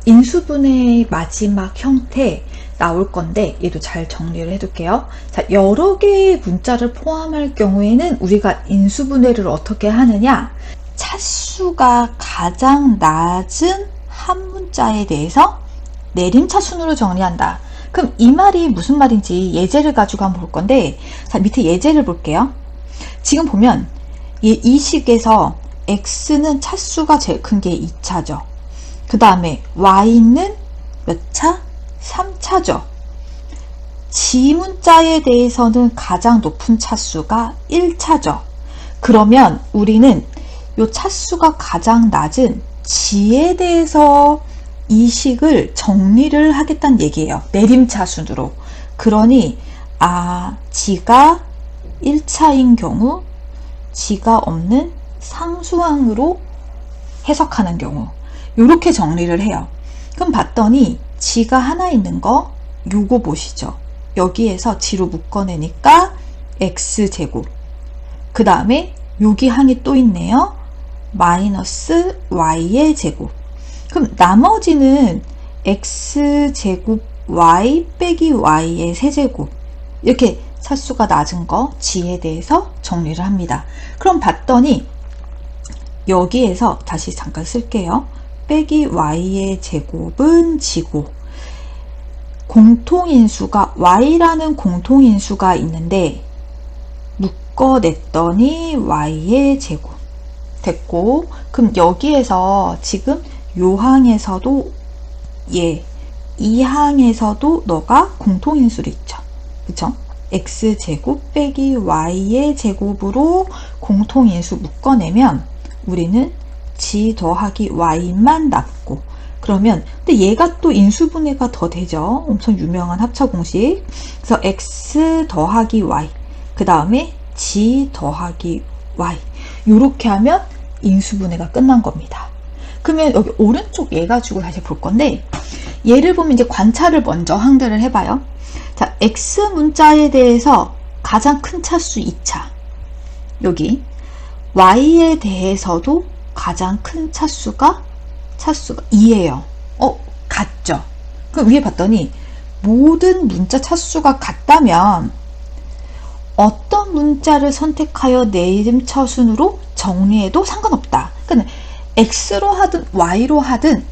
인수분해의 마지막 형태 나올 건데 얘도 잘 정리를 해둘게요. 자, 여러 개의 문자를 포함할 경우에는 우리가 인수분해를 어떻게 하느냐, 차수가 가장 낮은 한 문자에 대해서 내림차순으로 정리한다. 그럼 이 말이 무슨 말인지 예제를 가지고 한번 볼 건데, 자, 밑에 예제를 볼게요. 지금 보면 이 식에서 x는 차수가 제일 큰 게 2차죠. 그 다음에 y는 몇 차? 3차죠. 지 문자에 대해서는 가장 높은 차수가 1차죠. 그러면 우리는 이 차수가 가장 낮은 지에 대해서 이 식을 정리를 하겠다는 얘기예요. 내림차순으로. 그러니 지가 1차인 경우 지가 없는 상수항으로 해석하는 경우 이렇게 정리를 해요. 그럼 봤더니 지가 하나 있는 거 요거 보시죠. 여기에서 지로 묶어내니까 x제곱, 그 다음에 여기 항이 또 있네요. 마이너스 y의 제곱. 그럼 나머지는 x제곱 y 빼기 y의 세제곱, 이렇게 차수가 낮은 거 지에 대해서 정리를 합니다. 그럼 봤더니 여기에서 다시 잠깐 쓸게요. 빼기 y의 제곱은 지고, 공통인수가 y라는 공통인수가 있는데 묶어냈더니 y의 제곱 됐고, 그럼 여기에서 지금 요 항에서도 이 항에서도 너가 공통인수를 있죠. 그쵸? x제곱 빼기 y의 제곱으로 공통인수 묶어내면 우리는 지 더하기 y만 남고, 그러면 근데 얘가 또 인수분해가 더 되죠. 엄청 유명한 합차 공식. 그래서 x 더하기 y, 그 다음에 지 더하기 y, 이렇게 하면 인수분해가 끝난 겁니다. 그러면 여기 오른쪽 얘 가지고 다시 볼 건데, 얘를 보면 이제 관찰을 먼저 항들을 해봐요. 자, x 문자에 대해서 가장 큰 차수 2차, 여기 y에 대해서도 가장 큰 차수가 2예요. 같죠? 그럼 위에 봤더니 모든 문자 차수가 같다면 어떤 문자를 선택하여 내림차순으로 정리해도 상관없다. 그러니까 x로 하든 y로 하든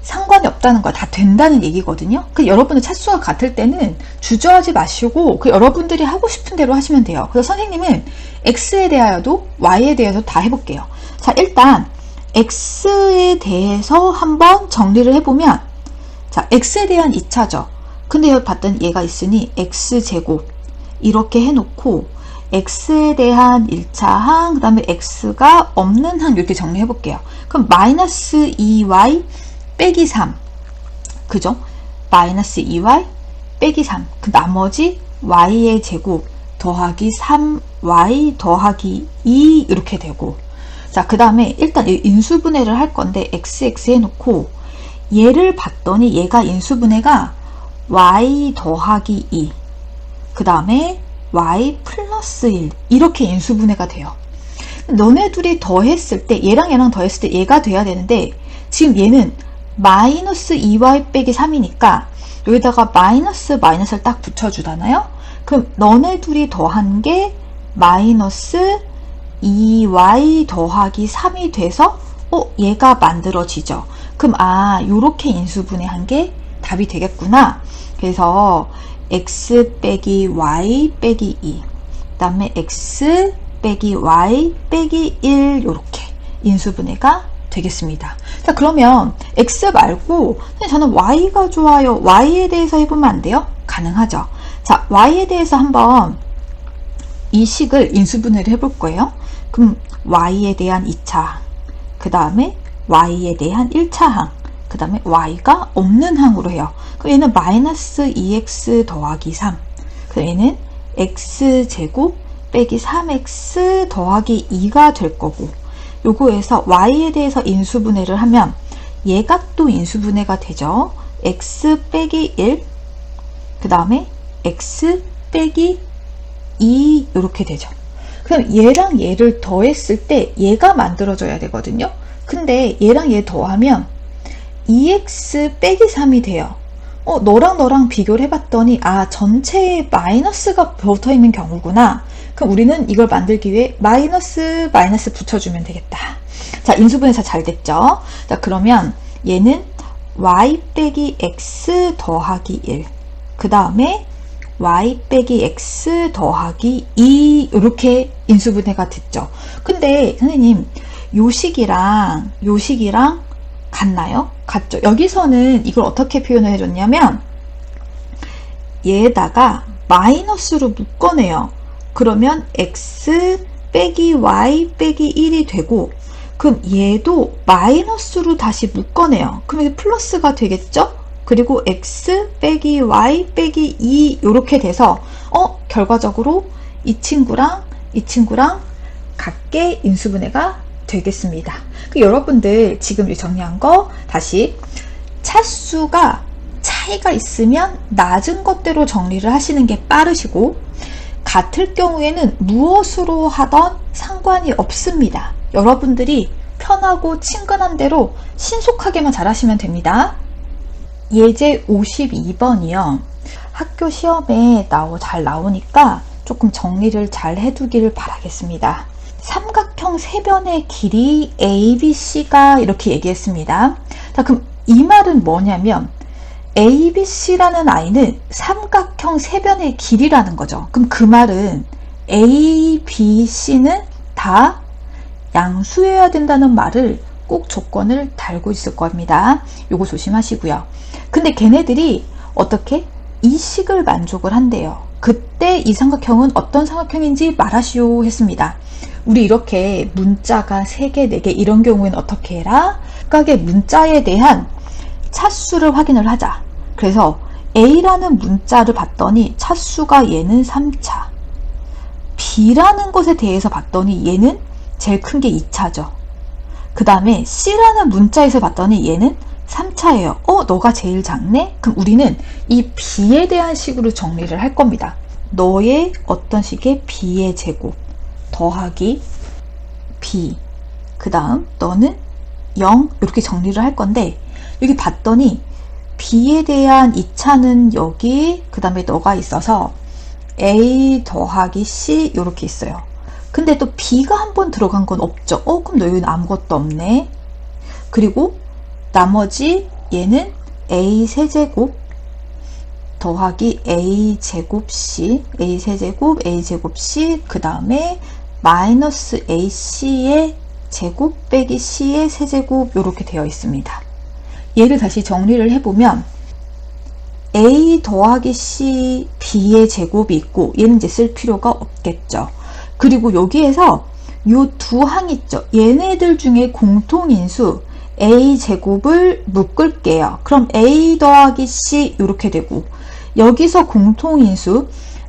상관이 없다는 거, 다 된다는 얘기거든요. 그 여러분의 차수가 같을 때는 주저하지 마시고 여러분들이 하고 싶은 대로 하시면 돼요. 그래서 선생님은 x에 대하여도 y에 대해서 다 해볼게요. 자, 일단 x에 대해서 한번 정리를 해보면, 자, x에 대한 2차죠. 근데 여기 봤더니 얘가 있으니 x제곱 이렇게 해놓고 x에 대한 1차 항, 그 다음에 x가 없는 항 이렇게 정리해 볼게요. 그럼 마이너스 2y 빼기 3, 그죠? 마이너스 2y 빼기 3, 그 나머지 y의 제곱 더하기 3y 더하기 2 이렇게 되고, 자, 그 다음에 일단 인수분해를 할 건데 xx 해놓고 얘를 봤더니 얘가 인수분해가 y 더하기 2, 그 다음에 y 플러스 1 이렇게 인수분해가 돼요. 너네 둘이 더했을 때, 얘랑 얘랑 더했을 때 얘가 돼야 되는데 지금 얘는 마이너스 2y 빼기 3이니까 여기다가 마이너스를 딱 붙여주잖아요. 그럼 너네 둘이 더한 게 마이너스 2y 더하기 3이 돼서 얘가 만들어지죠. 그럼 요렇게 인수분해한 게 답이 되겠구나. 그래서 x 빼기 y 빼기 2, 그 다음에 x 빼기 y 빼기 1 요렇게 인수분해가 되겠습니다. 자, 그러면 x 말고 저는 y가 좋아요, y에 대해서 해보면 안 돼요? 가능하죠. 자, y에 대해서 한번 이 식을 인수분해를 해볼 거예요. 그럼 y에 대한 2차, 그 다음에 y에 대한 1차 항, 그 다음에 y가 없는 항으로 해요. 그럼 얘는 마이너스 2x 더하기 3, 그럼 얘는 x제곱 빼기 3x 더하기 2가 될 거고, 요거에서 y에 대해서 인수분해를 하면 얘가 또 인수분해가 되죠. x 빼기 1, 그 다음에 x 빼기 2 이렇게 되죠. 그럼 얘랑 얘를 더했을 때 얘가 만들어져야 되거든요. 근데 얘랑 얘 더하면 2x 빼기 3이 돼요. 너랑 너랑 비교를 해봤더니 전체에 마이너스가 붙어있는 경우구나. 그럼 우리는 이걸 만들기 위해 마이너스 붙여주면 되겠다. 자, 인수분해서 잘 됐죠? 자, 그러면 얘는 y 빼기 x 더하기 1. 그 다음에 y 빼기 x 더하기 2 이렇게 인수분해가 됐죠. 근데 선생님 요식이랑 같나요? 같죠. 여기서는 이걸 어떻게 표현을 해줬냐면 얘에다가 마이너스로 묶어내요. 그러면 x 빼기 y 빼기 1이 되고 그럼 얘도 마이너스로 다시 묶어내요. 그럼 이게 플러스가 되겠죠? 그리고 x 빼기 y 빼기 2 이렇게 돼서 결과적으로 이 친구랑 같게 인수분해가 되겠습니다. 여러분들 지금 정리한 거 다시 차수가 차이가 있으면 낮은 것대로 정리를 하시는 게 빠르시고 같을 경우에는 무엇으로 하던 상관이 없습니다. 여러분들이 편하고 친근한 대로 신속하게만 잘 하시면 됩니다. 예제 52번이요. 학교 시험에 잘 나오니까 조금 정리를 잘 해두기를 바라겠습니다. 삼각형 세변의 길이 ABC가 이렇게 얘기했습니다. 자, 그럼 이 말은 뭐냐면 ABC라는 아이는 삼각형 세변의 길이라는 거죠. 그럼 그 말은 A, B, C는 다 양수여야 된다는 말을 꼭 조건을 달고 있을 겁니다. 요거 조심하시고요. 근데 걔네들이 어떻게? 이 식을 만족을 한대요. 그때 이 삼각형은 어떤 삼각형인지 말하시오 했습니다. 우리 이렇게 문자가 3개, 4개 이런 경우에는 어떻게 해라? 각각의 문자에 대한 차수를 확인을 하자. 그래서 A라는 문자를 봤더니 차수가 얘는 3차. B라는 것에 대해서 봤더니 얘는 제일 큰 게 2차죠. 그 다음에 C라는 문자에서 봤더니 얘는 3차예요. 너가 제일 작네? 그럼 우리는 이 B에 대한 식으로 정리를 할 겁니다. 너의 어떤 식의 B의 제곱 더하기 B, 그 다음 너는 0 이렇게 정리를 할 건데 여기 봤더니 B에 대한 2차는 여기, 그 다음에 너가 있어서 A 더하기 C 이렇게 있어요. 근데 또 B가 한 번 들어간 건 없죠. 그럼 너 여기는 아무것도 없네. 그리고 나머지 얘는 A 세제곱 더하기 A 제곱 C, A 세제곱, A 제곱 C, 그 다음에 마이너스 AC의 제곱 빼기 C의 세제곱 이렇게 되어 있습니다. 얘를 다시 정리를 해보면 A 더하기 C, B의 제곱이 있고 얘는 이제 쓸 필요가 없겠죠. 그리고 여기에서 요 두 항 있죠. 얘네들 중에 공통인수 A 제곱을 묶을게요. 그럼 A 더하기 C 이렇게 되고 여기서 공통인수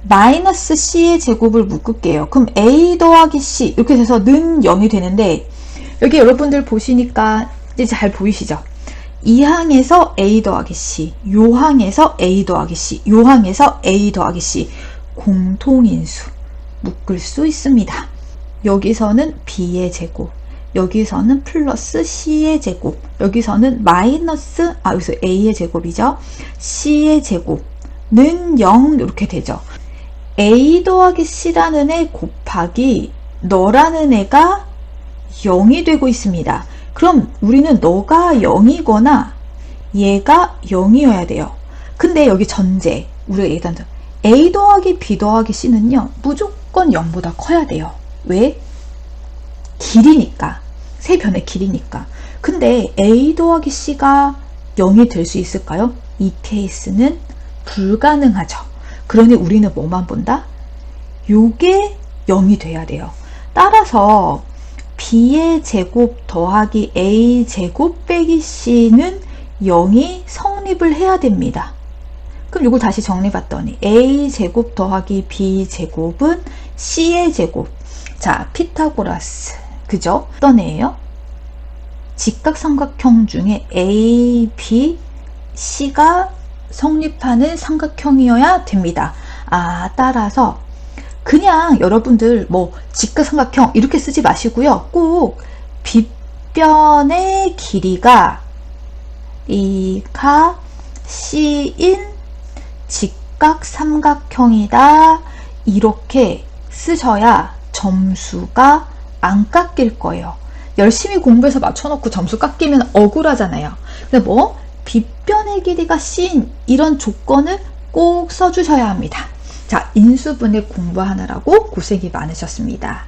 마이너스 C의 제곱을 묶을게요. 그럼 A 더하기 C 이렇게 돼서 는 0이 되는데 여기 여러분들 보시니까 이제 잘 보이시죠? 이 항에서 A 더하기 C, 요 항에서 A 더하기 C, 요 항에서 A 더하기 C 공통인수 묶을 수 있습니다. 여기서는 B의 제곱, 여기서는 플러스 C의 제곱, 여기서는 마이너스, 여기서 A의 제곱이죠. C의 제곱는 0 이렇게 되죠. A 더하기 C라는 애 곱하기 너라는 애가 0이 되고 있습니다. 그럼 우리는 너가 0이거나 얘가 0이어야 돼요. 근데 여기 전제, 우리가 얘기한 A 더하기 B 더하기 C는요 무조건 0보다 커야 돼요. 왜? 길이니까. 세 변의 길이니까. 근데 A 더하기 C가 0이 될 수 있을까요? 이 케이스는 불가능하죠. 그러니 우리는 뭐만 본다? 요게 0이 돼야 돼요. 따라서 B의 제곱 더하기 A 제곱 빼기 C는 0이 성립을 해야 됩니다. 그럼 이걸 다시 정리봤더니 A 제곱 더하기 B 제곱은 C의 제곱. 자, 피타고라스. 그죠? 어떤 애예요? 직각삼각형 중에 A, B, C가 성립하는 삼각형이어야 됩니다. 따라서 그냥 여러분들 뭐 직각삼각형 이렇게 쓰지 마시고요. 꼭 빗변의 길이가 A가 C인 직각삼각형이다. 이렇게 쓰셔야 점수가 안 깎일 거예요. 열심히 공부해서 맞춰놓고 점수 깎이면 억울하잖아요. 근데 뭐 빗변의 길이가 C인 이런 조건을 꼭 써주셔야 합니다. 자, 인수분해 공부하느라고 고생이 많으셨습니다.